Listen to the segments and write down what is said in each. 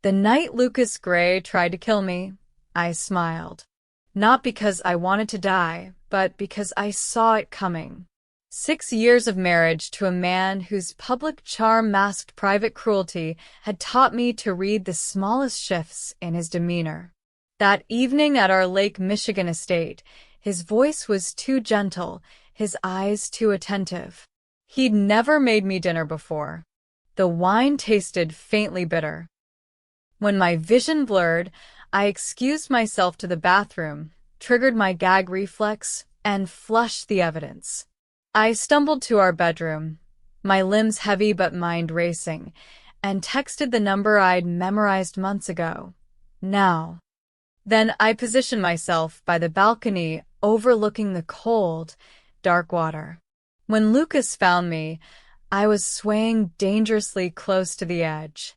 The night Lucas Gray tried to kill me, I smiled. Not because I wanted to die, but because I saw it coming. 6 years of marriage to a man whose public charm masked private cruelty had taught me to read the smallest shifts in his demeanor. That evening at our Lake Michigan estate, his voice was too gentle, his eyes too attentive. He'd never made me dinner before. The wine tasted faintly bitter. When my vision blurred, I excused myself to the bathroom, triggered my gag reflex, and flushed the evidence. I stumbled to our bedroom, my limbs heavy but mind racing, and texted the number I'd memorized months ago. Now. Then I positioned myself by the balcony overlooking the cold, dark water. When Lucas found me, I was swaying dangerously close to the edge.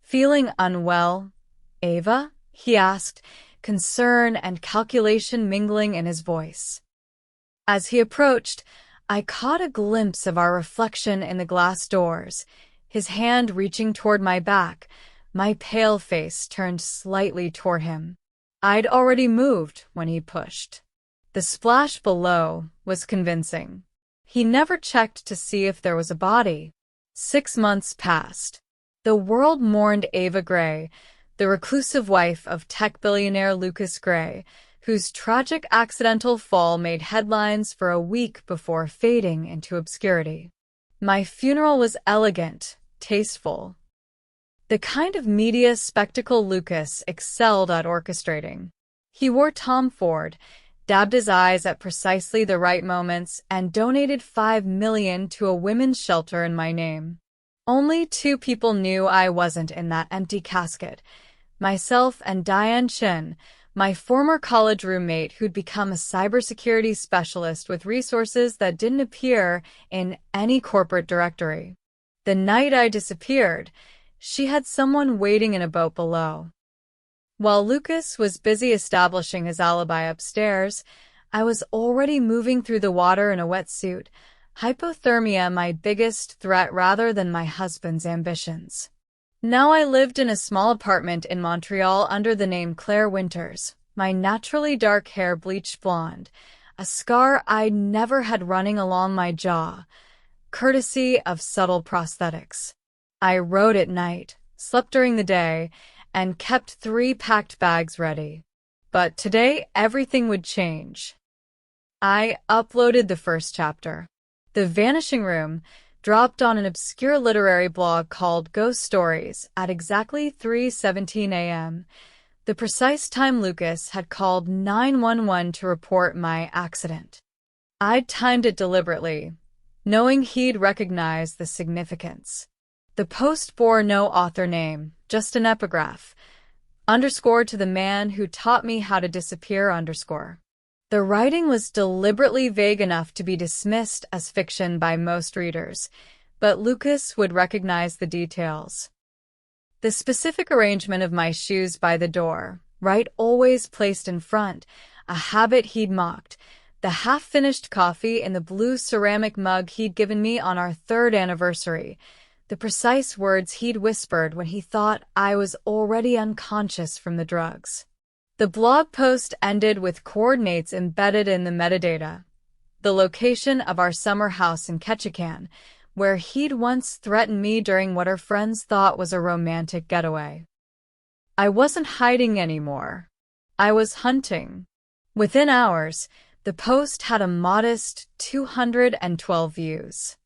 Feeling unwell, Ava? He asked, concern and calculation mingling in his voice. As he approached, I caught a glimpse of our reflection in the glass doors, his hand reaching toward my back, my pale face turned slightly toward him. I'd already moved when he pushed. The splash below was convincing. He never checked to see if there was a body. 6 months passed. The world mourned Ava Gray, the reclusive wife of tech billionaire Lucas Gray, whose tragic accidental fall made headlines for a week before fading into obscurity. My funeral was elegant, tasteful. The kind of media spectacle Lucas excelled at orchestrating. He wore Tom Ford, dabbed his eyes at precisely the right moments, and donated $5 million to a women's shelter in my name. Only 2 people knew I wasn't in that empty casket, myself and Diane Chin, my former college roommate who'd become a cybersecurity specialist with resources that didn't appear in any corporate directory. The night I disappeared, she had someone waiting in a boat below. While Lucas was busy establishing his alibi upstairs, I was already moving through the water in a wetsuit, hypothermia my biggest threat rather than my husband's ambitions. Now I lived in a small apartment in Montreal under the name Claire Winters, my naturally dark hair bleached blonde, a scar I'd never had running along my jaw, courtesy of subtle prosthetics. I rode at night, slept during the day, and kept 3 packed bags ready. But today, everything would change. I uploaded the first chapter. The Vanishing Room dropped on an obscure literary blog called Ghost Stories at exactly 3:17 a.m., the precise time Lucas had called 911 to report my accident. I'd timed it deliberately, knowing he'd recognize the significance. The post bore no author name, just an epigraph, underscored to the man who taught me how to disappear underscore. The writing was deliberately vague enough to be dismissed as fiction by most readers, but Lucas would recognize the details. The specific arrangement of my shoes by the door, right always placed in front, a habit he'd mocked, the half-finished coffee in the blue ceramic mug he'd given me on our 3rd anniversary, the precise words he'd whispered when he thought I was already unconscious from the drugs. The blog post ended with coordinates embedded in the metadata, the location of our summer house in Ketchikan, where he'd once threatened me during what our friends thought was a romantic getaway. I wasn't hiding anymore. I was hunting. Within hours, the post had a modest 212 views.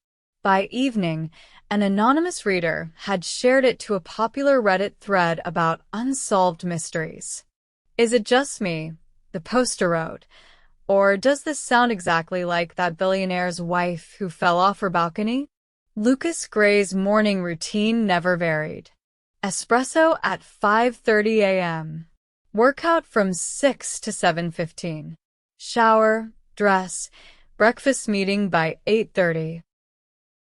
By evening, an anonymous reader had shared it to a popular Reddit thread about unsolved mysteries. Is it just me, the poster wrote, or does this sound exactly like that billionaire's wife who fell off her balcony? Lucas Gray's morning routine never varied. Espresso at 5:30 a.m. Workout from 6 to 7:15. Shower, dress, breakfast meeting by 8:30.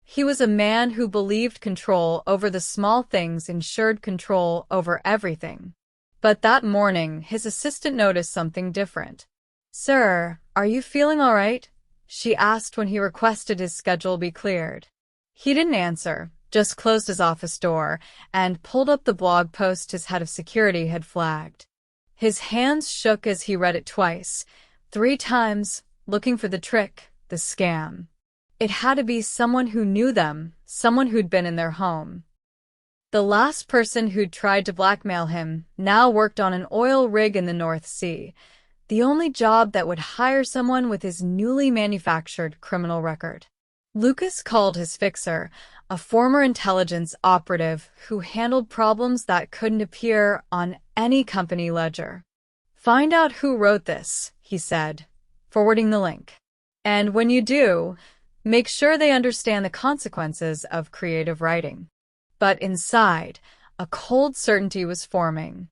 He was a man who believed control over the small things ensured control over everything. But that morning, his assistant noticed something different. "Sir, are you feeling all right?" she asked when he requested his schedule be cleared. He didn't answer, just closed his office door, and pulled up the blog post his head of security had flagged. His hands shook as he read it twice, 3 times, looking for the trick, the scam. It had to be someone who knew them, someone who'd been in their home. The last person who'd tried to blackmail him now worked on an oil rig in the North Sea, the only job that would hire someone with his newly manufactured criminal record. Lucas called his fixer, a former intelligence operative who handled problems that couldn't appear on any company ledger. "Find out who wrote this," he said, forwarding the link. "And when you do, make sure they understand the consequences of creative writing." But inside, a cold certainty was forming.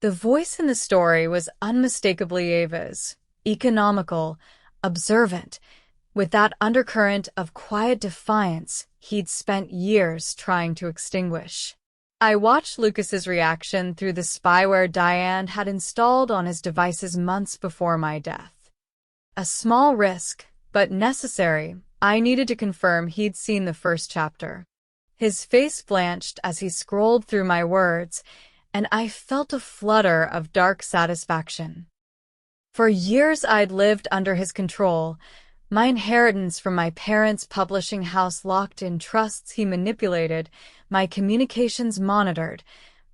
The voice in the story was unmistakably Ava's, economical, observant, with that undercurrent of quiet defiance he'd spent years trying to extinguish. I watched Lucas's reaction through the spyware Diane had installed on his devices months before my death. A small risk, but necessary. I needed to confirm he'd seen the first chapter. His face blanched as he scrolled through my words, and I felt a flutter of dark satisfaction. For years I'd lived under his control, my inheritance from my parents' publishing house locked in trusts he manipulated, my communications monitored,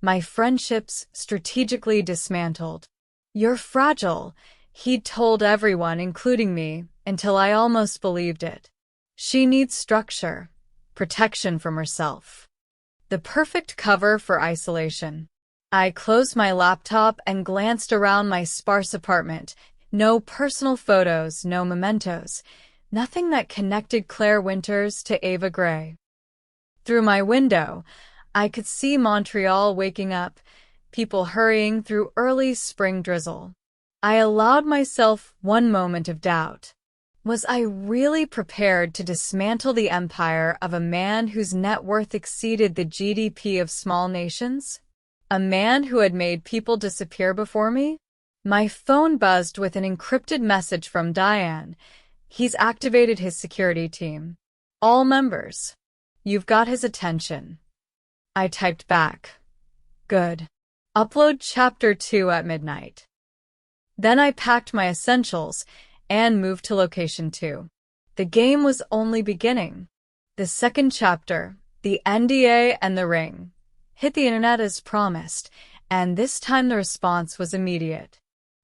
my friendships strategically dismantled. "You're fragile," he'd told everyone, including me, until I almost believed it. "She needs structure, protection from herself." The perfect cover for isolation. I closed my laptop and glanced around my sparse apartment. No personal photos, no mementos, nothing that connected Claire Winters to Ava Gray. Through my window, I could see Montreal waking up, people hurrying through early spring drizzle. I allowed myself one moment of doubt. Was I really prepared to dismantle the empire of a man whose net worth exceeded the GDP of small nations? A man who had made people disappear before me? My phone buzzed with an encrypted message from Diane. "He's activated his security team. All members. You've got his attention." I typed back. "Good. Upload chapter 2 at midnight." Then I packed my essentials and moved to location 2. The game was only beginning. The second chapter, the NDA and the ring, hit the internet as promised, and this time the response was immediate.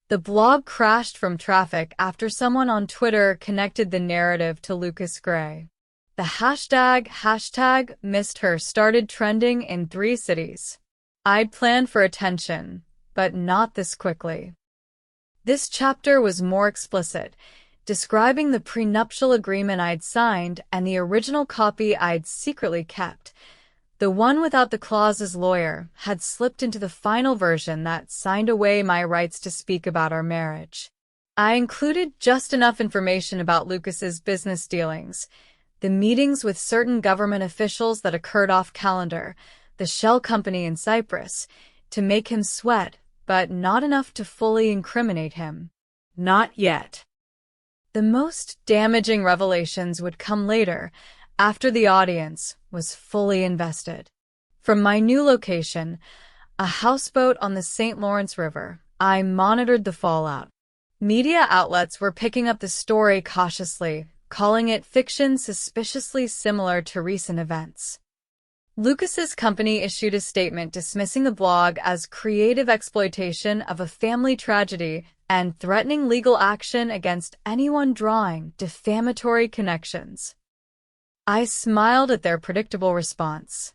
The blog crashed from traffic after someone on Twitter connected the narrative to Lucas Gray. The hashtag missed her started trending in 3 cities. I'd planned for attention, but not this quickly. This chapter was more explicit, describing the prenuptial agreement I'd signed and the original copy I'd secretly kept. The one without the clause's lawyer had slipped into the final version that signed away my rights to speak about our marriage. I included just enough information about Lucas's business dealings, the meetings with certain government officials that occurred off calendar, the shell company in Cyprus, to make him sweat, but not enough to fully incriminate him. Not yet. The most damaging revelations would come later, after the audience was fully invested. From my new location, a houseboat on the St. Lawrence River, I monitored the fallout. Media outlets were picking up the story cautiously, calling it fiction suspiciously similar to recent events. Lucas's company issued a statement dismissing the blog as creative exploitation of a family tragedy and threatening legal action against anyone drawing defamatory connections. I smiled at their predictable response.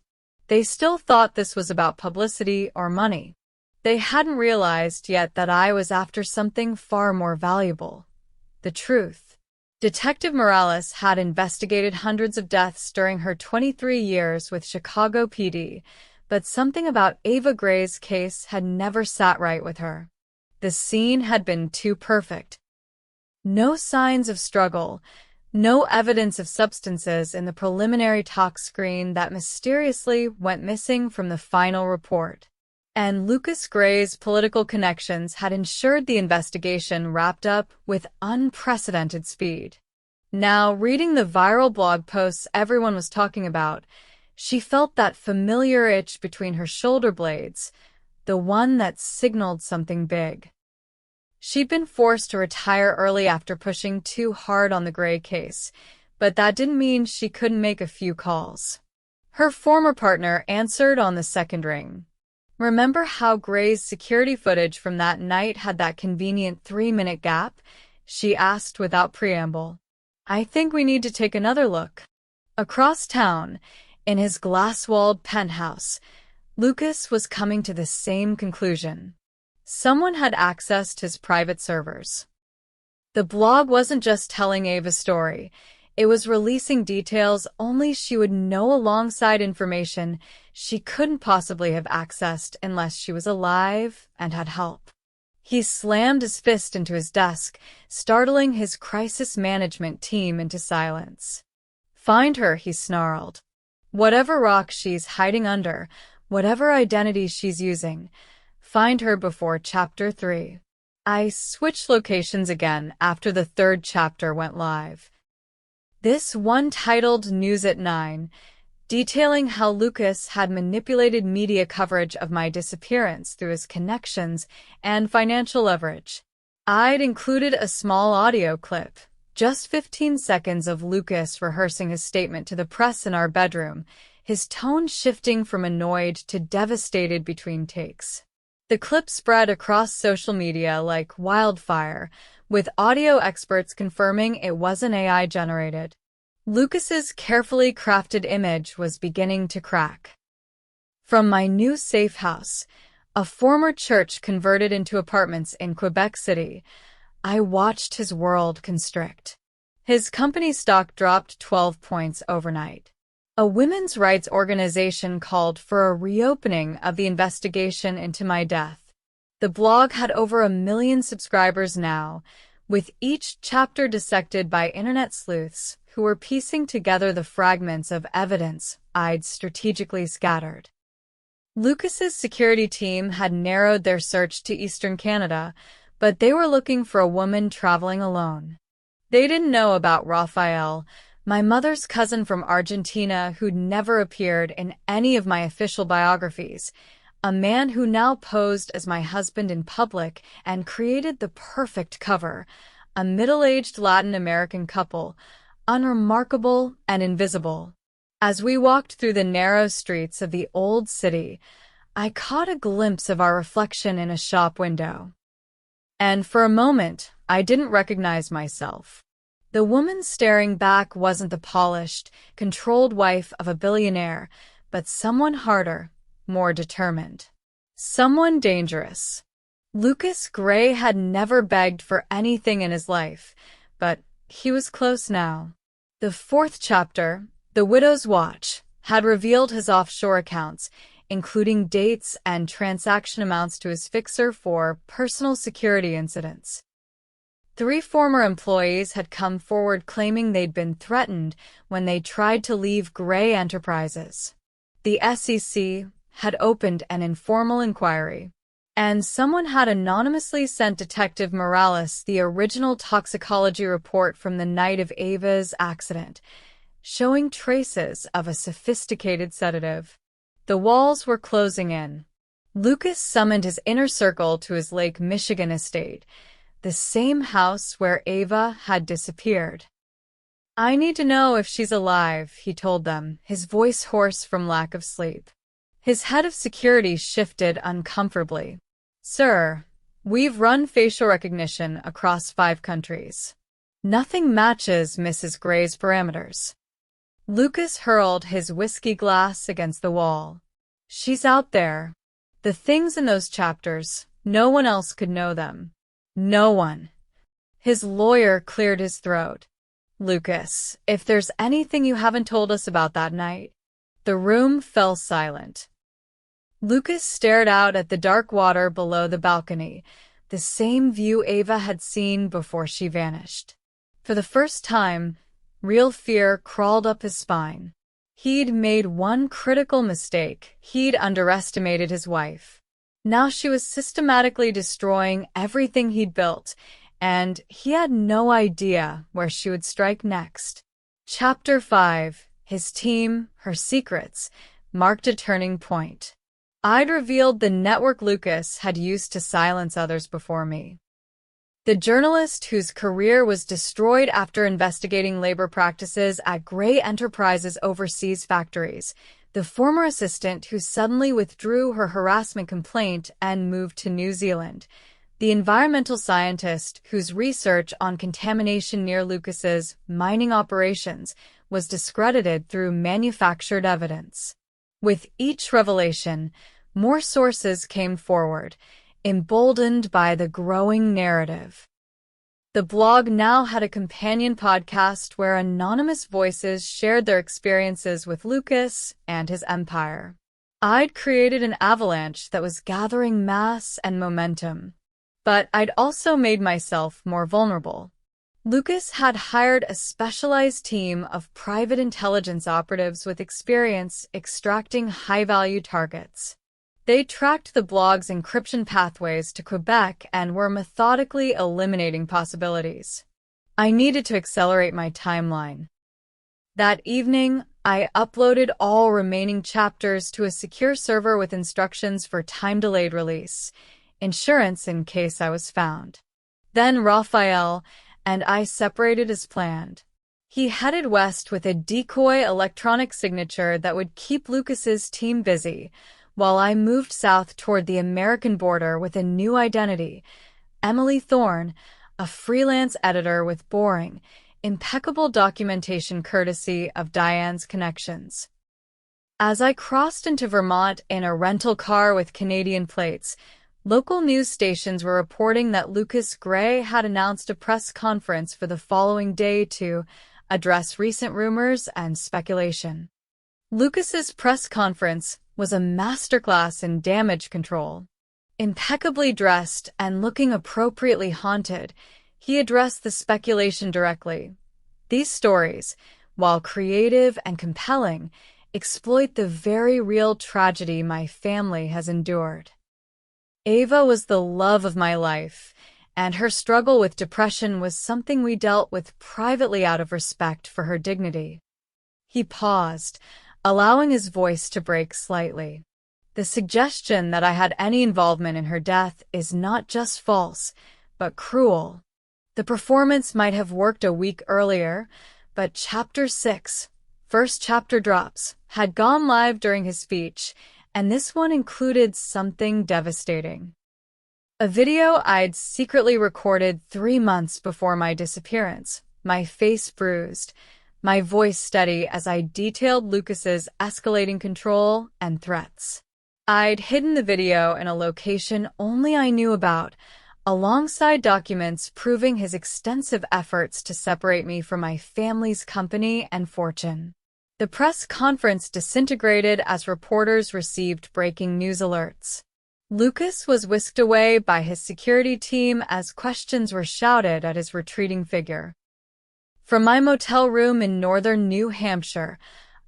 They still thought this was about publicity or money. They hadn't realized yet that I was after something far more valuable: the truth. Detective Morales had investigated hundreds of deaths during her 23 years with Chicago PD, but something about Ava Gray's case had never sat right with her. The scene had been too perfect. No signs of struggle, no evidence of substances in the preliminary talk screen that mysteriously went missing from the final report. And Lucas Gray's political connections had ensured the investigation wrapped up with unprecedented speed. Now, reading the viral blog posts everyone was talking about, She felt that familiar itch between her shoulder blades, the one that signaled something big. She'd been forced to retire early after pushing too hard on the Gray case, but that didn't mean she couldn't make a few calls. Her former partner answered on the second ring. "Remember how Gray's security footage from that night had that convenient 3-minute gap?" she asked without preamble. "I think we need to take another look." Across town, in his glass-walled penthouse, Lucas was coming to the same conclusion. Someone had accessed his private servers. The blog wasn't just telling Ava's story. It was releasing details only she would know alongside information she couldn't possibly have accessed unless she was alive and had help. He slammed his fist into his desk, startling his crisis management team into silence. "Find her," he snarled. "Whatever rock she's hiding under, whatever identity she's using, find her before Chapter 3. I switched locations again after the third chapter went live. This one titled News at 9, detailing how Lucas had manipulated media coverage of my disappearance through his connections and financial leverage. I'd included a small audio clip, just 15 seconds of Lucas rehearsing his statement to the press in our bedroom, his tone shifting from annoyed to devastated between takes. The clip spread across social media like wildfire, with audio experts confirming it wasn't AI generated. Lucas's carefully crafted image was beginning to crack. From my new safe house, a former church converted into apartments in Quebec City, I watched his world constrict. His company stock dropped 12 points overnight. A women's rights organization called for a reopening of the investigation into my death. The blog had over 1 million subscribers now, with each chapter dissected by internet sleuths who were piecing together the fragments of evidence I'd strategically scattered. Lucas's security team had narrowed their search to Eastern Canada, but they were looking for a woman traveling alone. They didn't know about Rafael, my mother's cousin from Argentina who'd never appeared in any of my official biographies, a man who now posed as my husband in public and created the perfect cover, a middle-aged Latin American couple, unremarkable and invisible. As we walked through the narrow streets of the old city, I caught a glimpse of our reflection in a shop window. And for a moment, I didn't recognize myself. The woman staring back wasn't the polished, controlled wife of a billionaire, but someone harder, more determined. Someone dangerous. Lucas Gray had never begged for anything in his life, but he was close now. The fourth chapter, The Widow's Watch, had revealed his offshore accounts, including dates and transaction amounts to his fixer for personal security incidents. 3 former employees had come forward claiming they'd been threatened when they tried to leave Gray Enterprises. The SEC had opened an informal inquiry, and someone had anonymously sent Detective Morales the original toxicology report from the night of Ava's accident, showing traces of a sophisticated sedative. The walls were closing in. Lucas summoned his inner circle to his Lake Michigan estate, the same house where Ava had disappeared. "I need to know if she's alive," he told them, his voice hoarse from lack of sleep. His head of security shifted uncomfortably. "Sir, we've run facial recognition across 5 countries. Nothing matches Mrs. Gray's parameters." Lucas hurled his whiskey glass against the wall. "She's out there. The things in those chapters, no one else could know them. No one." His lawyer cleared his throat. "Lucas, if there's anything you haven't told us about that night." The room fell silent. Lucas stared out at the dark water below the balcony, the same view Ava had seen before she vanished. For the first time, real fear crawled up his spine. He'd made one critical mistake. He'd underestimated his wife. Now she was systematically destroying everything he'd built, and he had no idea where she would strike next. Chapter 5. his team, her secrets, marked a turning point. I'd revealed the network Lucas had used to silence others before me. The journalist whose career was destroyed after investigating labor practices at Gray Enterprises' overseas factories. The former assistant who suddenly withdrew her harassment complaint and moved to New Zealand. The environmental scientist whose research on contamination near Lucas's mining operations was discredited through manufactured evidence. With each revelation, more sources came forward, emboldened by the growing narrative. The blog now had a companion podcast where anonymous voices shared their experiences with Lucas and his empire. I'd created an avalanche that was gathering mass and momentum. But I'd also made myself more vulnerable. Lucas had hired a specialized team of private intelligence operatives with experience extracting high-value targets. They tracked the blog's encryption pathways to Quebec and were methodically eliminating possibilities. I needed to accelerate my timeline. That evening, I uploaded all remaining chapters to a secure server with instructions for time-delayed release, insurance in case I was found. Then Raphael and I separated as planned. He headed west with a decoy electronic signature that would keep Lucas's team busy, while I moved south toward the American border with a new identity, Emily Thorne, a freelance editor with boring, impeccable documentation courtesy of Diane's connections. As I crossed into Vermont in a rental car with Canadian plates, local news stations were reporting that Lucas Gray had announced a press conference for the following day to address recent rumors and speculation. Lucas's press conference was a masterclass in damage control. Impeccably dressed and looking appropriately haunted, he addressed the speculation directly. These stories, while creative and compelling, exploit the very real tragedy my family has endured. Ava was the love of my life, and her struggle with depression was something we dealt with privately out of respect for her dignity. He paused, allowing his voice to break slightly. The suggestion that I had any involvement in her death is not just false, but cruel. The performance might have worked a week earlier, but Chapter 6, first chapter drops, had gone live during his speech, and this one included something devastating. A video I'd secretly recorded 3 months before my disappearance, my face bruised, my voice steady as I detailed Lucas's escalating control and threats. I'd hidden the video in a location only I knew about, alongside documents proving his extensive efforts to separate me from my family's company and fortune. The press conference disintegrated as reporters received breaking news alerts. Lucas was whisked away by his security team as questions were shouted at his retreating figure. From my motel room in northern New Hampshire,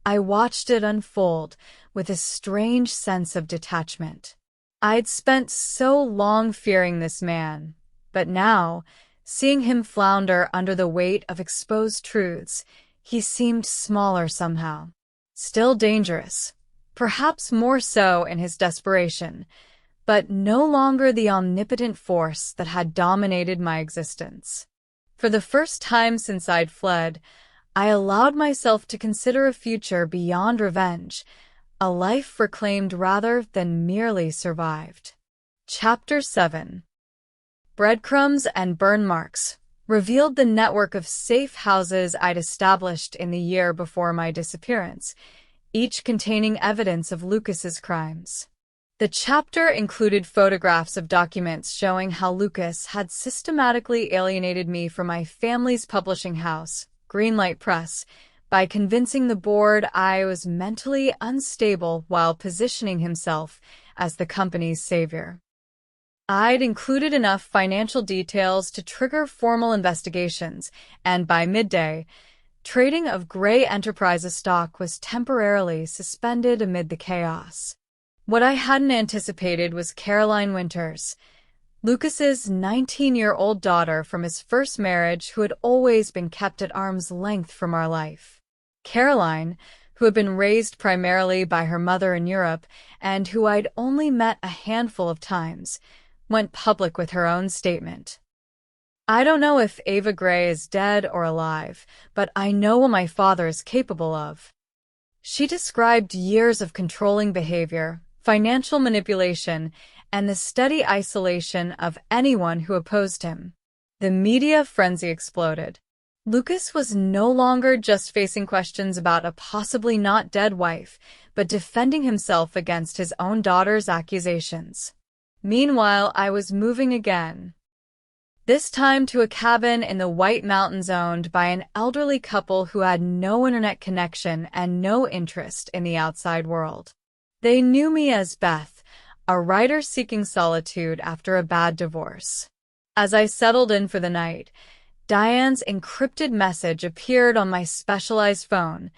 I watched it unfold with a strange sense of detachment. I'd spent so long fearing this man, but now, seeing him flounder under the weight of exposed truths, he seemed smaller somehow. Still dangerous, perhaps more so in his desperation, but no longer the omnipotent force that had dominated my existence. For the first time since I'd fled, I allowed myself to consider a future beyond revenge, a life reclaimed rather than merely survived. Chapter 7. Breadcrumbs and burn marks revealed the network of safe houses I'd established in the year before my disappearance, each containing evidence of Lucas's crimes. The chapter included photographs of documents showing how Lucas had systematically alienated me from my family's publishing house, Greenlight Press, by convincing the board I was mentally unstable while positioning himself as the company's savior. I'd included enough financial details to trigger formal investigations, and by midday, trading of Gray Enterprises stock was temporarily suspended amid the chaos. What I hadn't anticipated was Caroline Winters, Lucas's 19-year-old daughter from his first marriage who had always been kept at arm's length from our life. Caroline, who had been raised primarily by her mother in Europe and who I'd only met a handful of times, went public with her own statement. I don't know if Ava Gray is dead or alive, but I know what my father is capable of. She described years of controlling behavior, financial manipulation, and the steady isolation of anyone who opposed him. The media frenzy exploded. Lucas was no longer just facing questions about a possibly not dead wife, but defending himself against his own daughter's accusations. Meanwhile, I was moving again. This time to a cabin in the White Mountains owned by an elderly couple who had no internet connection and no interest in the outside world. They knew me as Beth, a writer seeking solitude after a bad divorce. As I settled in for the night, Diane's encrypted message appeared on my specialized phone.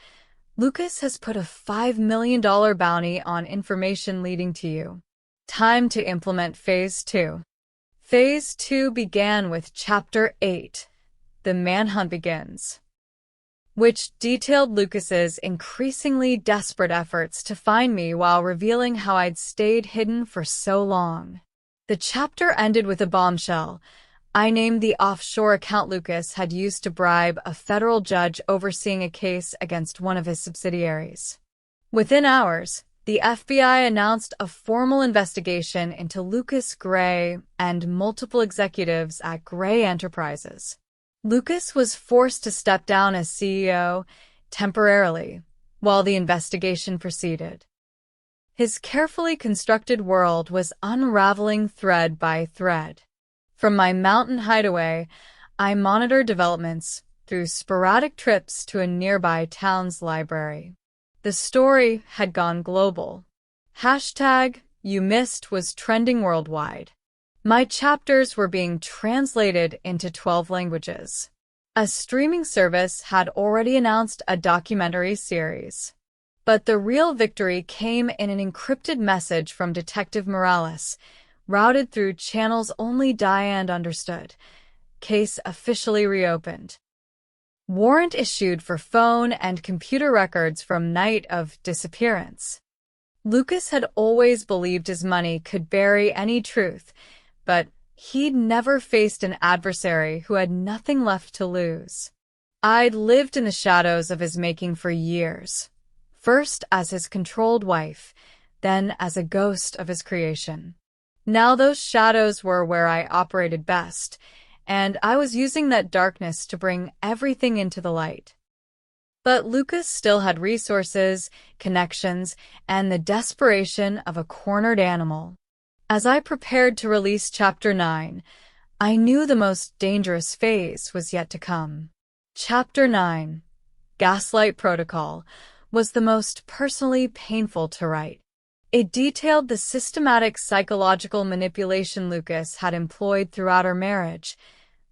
Lucas has put a $5 million bounty on information leading to you. Time to implement Phase 2. Phase 2 began with Chapter 8, The Manhunt Begins, which detailed Lucas's increasingly desperate efforts to find me while revealing how I'd stayed hidden for so long. The chapter ended with a bombshell. I named the offshore account Lucas had used to bribe a federal judge overseeing a case against one of his subsidiaries. Within hours, the FBI announced a formal investigation into Lucas Gray and multiple executives at Gray Enterprises. Lucas was forced to step down as CEO temporarily while the investigation proceeded. His carefully constructed world was unraveling thread by thread. From my mountain hideaway, I monitored developments through sporadic trips to a nearby town's library. The story had gone global. #YouMissed was trending worldwide. My chapters were being translated into 12 languages. A streaming service had already announced a documentary series. But the real victory came in an encrypted message from Detective Morales, routed through channels only Diane understood. Case officially reopened. Warrant issued for phone and computer records from night of disappearance. Lucas had always believed his money could bury any truth, but he'd never faced an adversary who had nothing left to lose. I'd lived in the shadows of his making for years, first as his controlled wife, then as a ghost of his creation. Now those shadows were where I operated best, and I was using that darkness to bring everything into the light. But Lucas still had resources, connections, and the desperation of a cornered animal. As I prepared to release Chapter 9, I knew the most dangerous phase was yet to come. Chapter 9, Gaslight Protocol, was the most personally painful to write. It detailed the systematic psychological manipulation Lucas had employed throughout our marriage,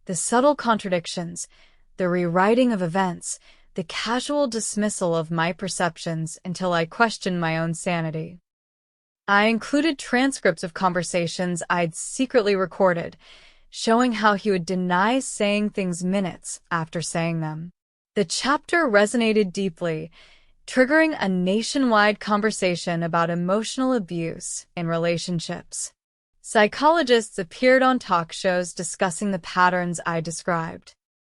the subtle contradictions, the rewriting of events, the casual dismissal of my perceptions until I questioned my own sanity. I included transcripts of conversations I'd secretly recorded, showing how he would deny saying things minutes after saying them. The chapter resonated deeply, triggering a nationwide conversation about emotional abuse in relationships. Psychologists appeared on talk shows discussing the patterns I described.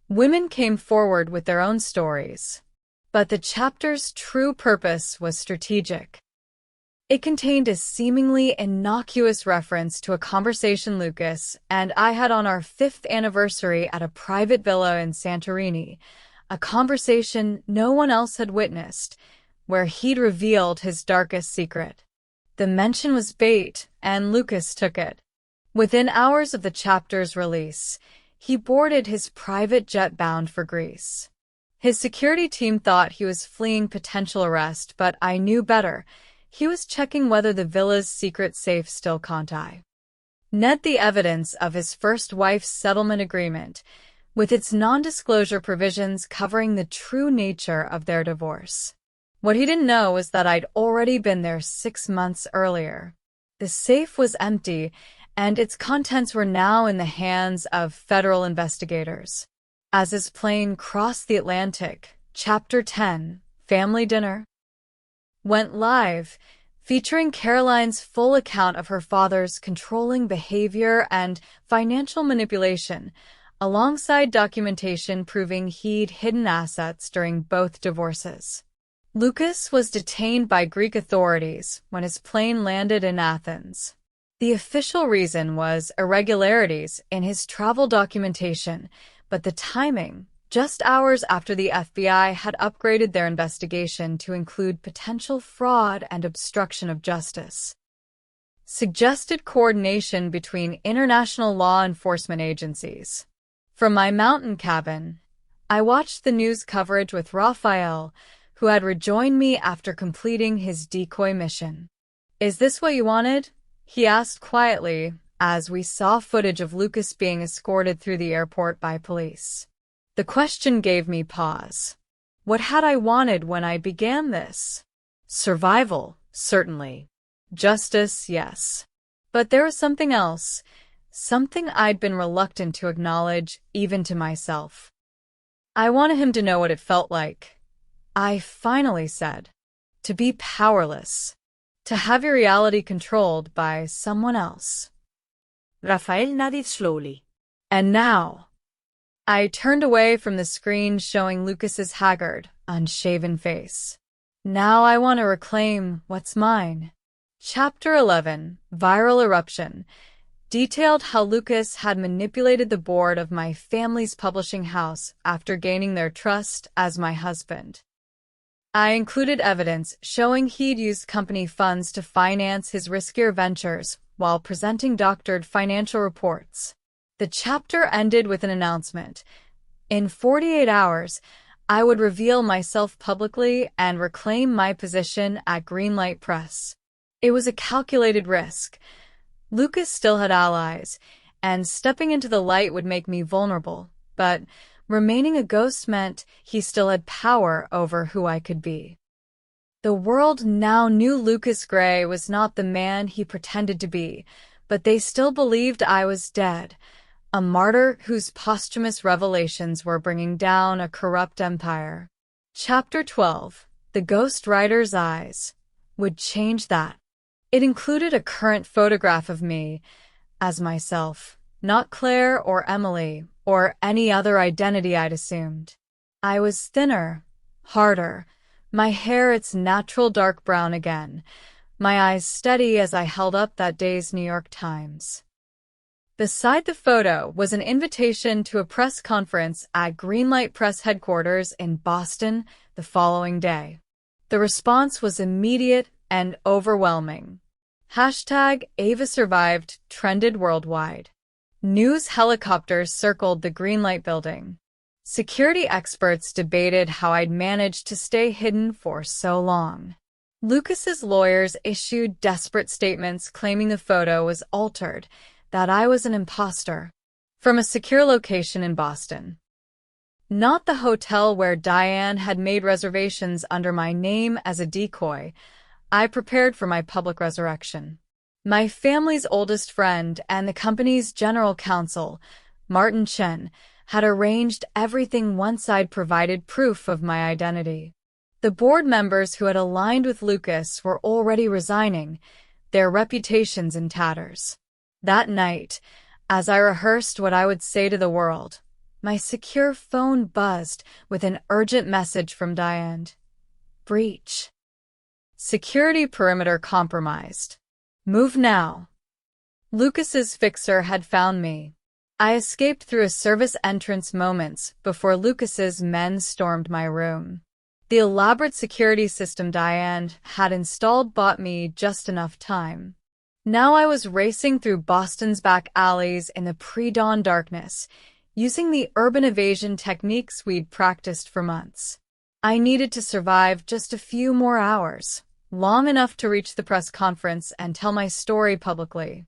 Women came forward with their own stories. But the chapter's true purpose was strategic. It contained a seemingly innocuous reference to a conversation Lucas and I had on our 5th anniversary at a private villa in Santorini, a conversation no one else had witnessed, where he'd revealed his darkest secret. The mention was bait, and Lucas took it. Within hours of the chapter's release, he boarded his private jet bound for Greece. His security team thought he was fleeing potential arrest, but I knew better. He was checking whether the villa's secret safe still contained the evidence of his first wife's settlement agreement, with its non-disclosure provisions covering the true nature of their divorce. What he didn't know was that I'd already been there 6 months earlier. The safe was empty, and its contents were now in the hands of federal investigators. As his plane crossed the Atlantic, Chapter 10, Family Dinner went live, featuring Caroline's full account of her father's controlling behavior and financial manipulation, alongside documentation proving he'd hidden assets during both divorces. Lucas was detained by Greek authorities when his plane landed in Athens. The official reason was irregularities in his travel documentation, but the timing, just hours after the FBI had upgraded their investigation to include potential fraud and obstruction of justice, suggested coordination between international law enforcement agencies. From my mountain cabin, I watched the news coverage with Raphael, who had rejoined me after completing his decoy mission. "Is this what you wanted?" he asked quietly as we saw footage of Lucas being escorted through the airport by police. The question gave me pause. What had I wanted when I began this? Survival, certainly. Justice, yes. But there was something else, something I'd been reluctant to acknowledge, even to myself. I wanted him to know what it felt like. I finally said, to be powerless, to have your reality controlled by someone else. Raphael nodded slowly. And now, I turned away from the screen showing Lucas's haggard, unshaven face. Now I want to reclaim what's mine. Chapter 11, Viral Eruption, detailed how Lucas had manipulated the board of my family's publishing house after gaining their trust as my husband. I included evidence showing he'd used company funds to finance his riskier ventures while presenting doctored financial reports. The chapter ended with an announcement. In 48 hours, I would reveal myself publicly and reclaim my position at Greenlight Press. It was a calculated risk. Lucas still had allies, and stepping into the light would make me vulnerable, but remaining a ghost meant he still had power over who I could be. The world now knew Lucas Gray was not the man he pretended to be, but they still believed I was dead, a martyr whose posthumous revelations were bringing down a corrupt empire. Chapter 12, The Ghost Writer's Eyes, would change that. It included a current photograph of me as myself, not Claire or Emily, or any other identity I'd assumed. I was thinner, harder, my hair its natural dark brown again, my eyes steady as I held up that day's New York Times. Beside the photo was an invitation to a press conference at Greenlight Press headquarters in Boston the following day. The response was immediate and overwhelming. #Ava Survived trended worldwide. News helicopters circled the Greenlight building. Security experts debated how I'd managed to stay hidden for so long. Lucas's lawyers issued desperate statements claiming the photo was altered, that I was an imposter. From a secure location in Boston. Not the hotel where Diane had made reservations under my name as a decoy, I prepared for my public resurrection. My family's oldest friend and the company's general counsel, Martin Chen, had arranged everything once I'd provided proof of my identity. The board members who had aligned with Lucas were already resigning, their reputations in tatters. That night, as I rehearsed what I would say to the world, my secure phone buzzed with an urgent message from Diane. Breach. Security perimeter compromised. Move now. Lucas's fixer had found me. I escaped through a service entrance moments before Lucas's men stormed my room. The elaborate security system Diane had installed bought me just enough time. Now I was racing through Boston's back alleys in the pre-dawn darkness, using the urban evasion techniques we'd practiced for months. I needed to survive just a few more hours, long enough to reach the press conference and tell my story publicly.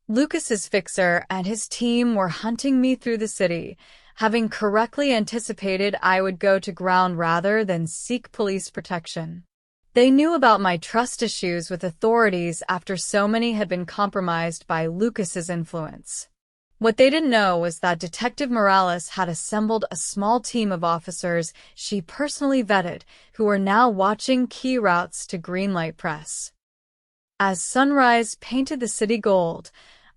Lucas's fixer and his team were hunting me through the city, having correctly anticipated I would go to ground rather than seek police protection. They knew about my trust issues with authorities after so many had been compromised by Lucas's influence. What they didn't know was that Detective Morales had assembled a small team of officers she personally vetted who were now watching key routes to Greenlight Press. As sunrise painted the city gold,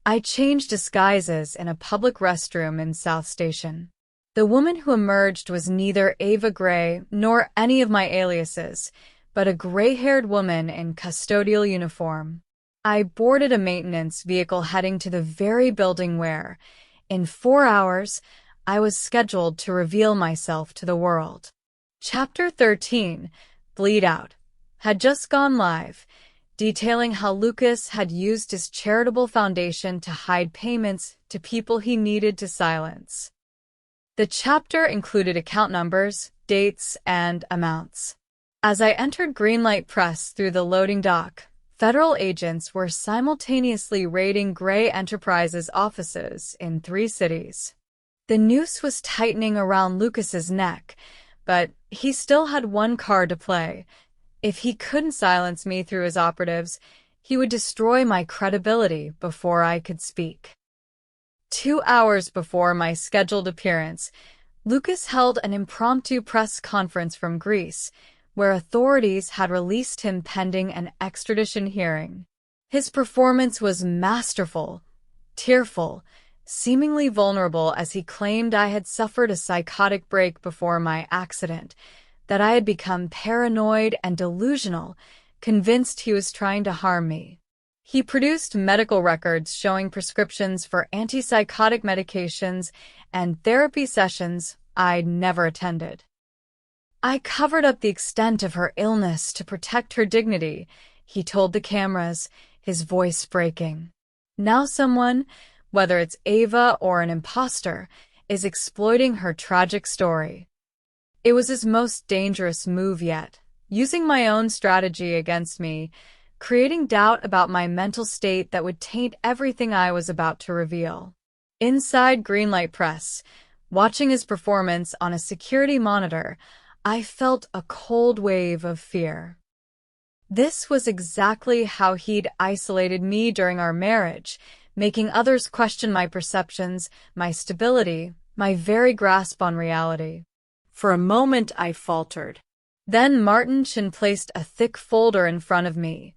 I changed disguises in a public restroom in South Station. The woman who emerged was neither Ava Gray nor any of my aliases, but a gray-haired woman in custodial uniform. I boarded a maintenance vehicle heading to the very building where, in 4 hours, I was scheduled to reveal myself to the world. Chapter 13, Bleed Out, had just gone live, detailing how Lucas had used his charitable foundation to hide payments to people he needed to silence. The chapter included account numbers, dates, and amounts. As I entered Greenlight Press through the loading dock, federal agents were simultaneously raiding Gray Enterprises offices in 3 cities. The noose was tightening around Lucas's neck, but he still had one card to play. If he couldn't silence me through his operatives, he would destroy my credibility before I could speak. 2 hours before my scheduled appearance, Lucas held an impromptu press conference from Greece, where authorities had released him pending an extradition hearing. His performance was masterful, tearful, seemingly vulnerable as he claimed I had suffered a psychotic break before my accident, that I had become paranoid and delusional, convinced he was trying to harm me. He produced medical records showing prescriptions for antipsychotic medications and therapy sessions I'd never attended. I covered up the extent of her illness to protect her dignity, he told the cameras, his voice breaking. Now someone, whether it's Ava or an imposter, is exploiting her tragic story. It was his most dangerous move yet, using my own strategy against me, creating doubt about my mental state that would taint everything I was about to reveal. Inside Greenlight Press, watching his performance on a security monitor, I felt a cold wave of fear. This was exactly how he'd isolated me during our marriage, making others question my perceptions, my stability, my very grasp on reality. For a moment I faltered. Then Martin Chin placed a thick folder in front of me,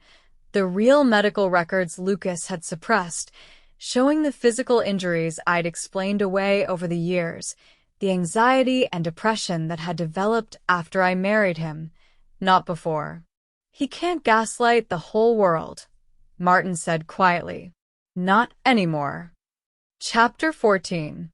the real medical records Lucas had suppressed, showing the physical injuries I'd explained away over the years, the anxiety and depression that had developed after I married him, not before. He can't gaslight the whole world, Martin said quietly. Not anymore. Chapter 14.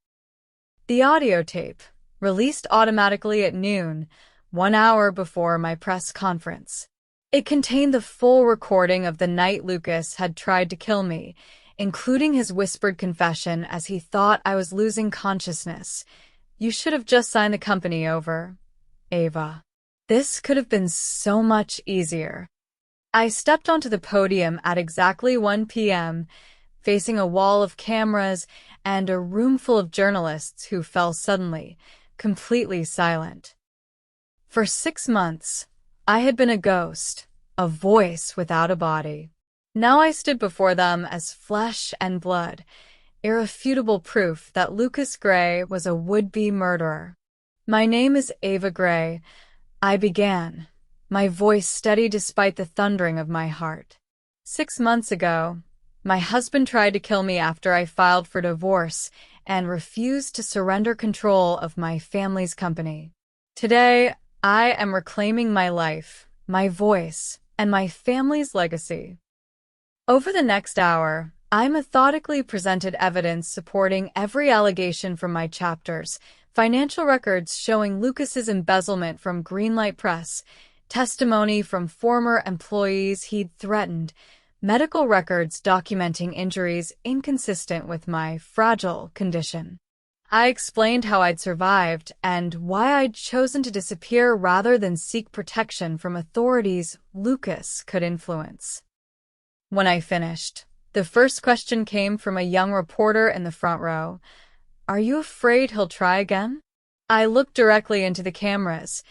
The audio tape, released automatically at noon, 1 hour before my press conference. It contained the full recording of the night Lucas had tried to kill me, including his whispered confession as he thought I was losing consciousness. You should have just signed the company over, Ava. This could have been so much easier. I stepped onto the podium at exactly 1 p.m., facing a wall of cameras and a room full of journalists who fell suddenly, completely silent. For 6 months, I had been a ghost, a voice without a body. Now I stood before them as flesh and blood, irrefutable proof that Lucas Gray was a would-be murderer. My name is Ava Gray, I began, my voice steady despite the thundering of my heart. 6 months ago, my husband tried to kill me after I filed for divorce and refused to surrender control of my family's company. Today, I am reclaiming my life, my voice, and my family's legacy. Over the next hour, I methodically presented evidence supporting every allegation from my chapters, financial records showing Lucas's embezzlement from Greenlight Press, testimony from former employees he'd threatened, medical records documenting injuries inconsistent with my fragile condition. I explained how I'd survived and why I'd chosen to disappear rather than seek protection from authorities Lucas could influence. When I finished, the first question came from a young reporter in the front row. Are you afraid he'll try again? I looked directly into the cameras,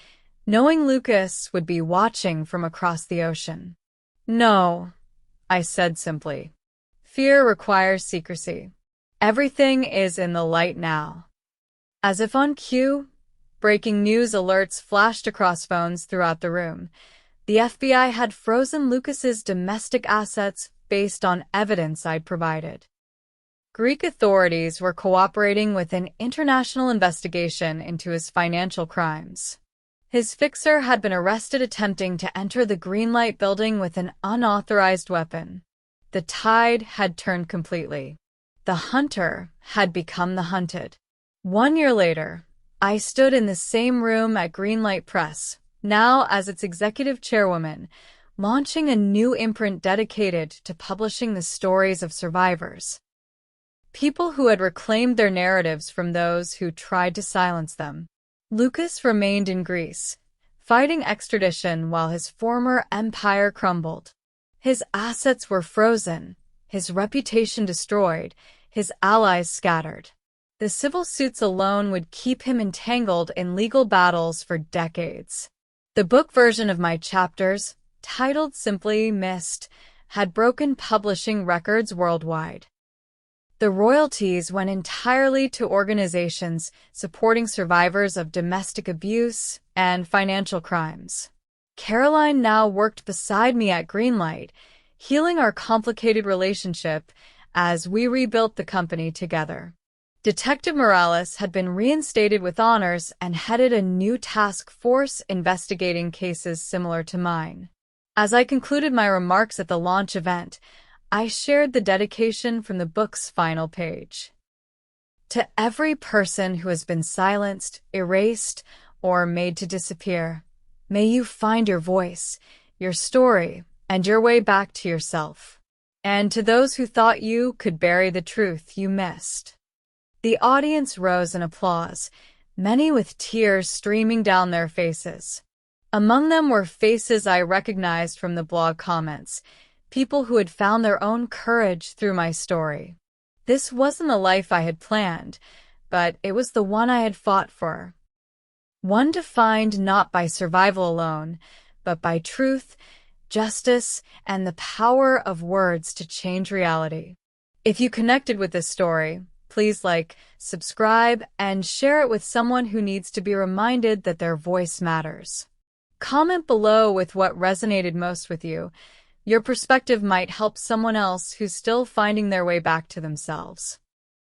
knowing Lucas would be watching from across the ocean. No, I said simply. Fear requires secrecy. Everything is in the light now. As if on cue, breaking news alerts flashed across phones throughout the room. The FBI had frozen Lucas's domestic assets based on evidence I'd provided. Greek authorities were cooperating with an international investigation into his financial crimes. His fixer had been arrested attempting to enter the Greenlight building with an unauthorized weapon. The tide had turned completely. The hunter had become the hunted. 1 year later, I stood in the same room at Greenlight Press, now as its executive chairwoman, launching a new imprint dedicated to publishing the stories of survivors. People who had reclaimed their narratives from those who tried to silence them. Lucas remained in Greece, fighting extradition while his former empire crumbled. His assets were frozen, his reputation destroyed, his allies scattered. The civil suits alone would keep him entangled in legal battles for decades. The book version of my chapters, titled simply Mist, had broken publishing records worldwide. The royalties went entirely to organizations supporting survivors of domestic abuse and financial crimes. Caroline now worked beside me at Greenlight, healing our complicated relationship as we rebuilt the company together. Detective Morales had been reinstated with honors and headed a new task force investigating cases similar to mine. As I concluded my remarks at the launch event, I shared the dedication from the book's final page. To every person who has been silenced, erased, or made to disappear, may you find your voice, your story, and your way back to yourself. And to those who thought you could bury the truth you missed. The audience rose in applause, many with tears streaming down their faces. Among them were faces I recognized from the blog comments, people who had found their own courage through my story. This wasn't the life I had planned, but it was the one I had fought for. One defined not by survival alone, but by truth, justice, and the power of words to change reality. If you connected with this story, please like, subscribe, and share it with someone who needs to be reminded that their voice matters. Comment below with what resonated most with you. Your perspective might help someone else who's still finding their way back to themselves.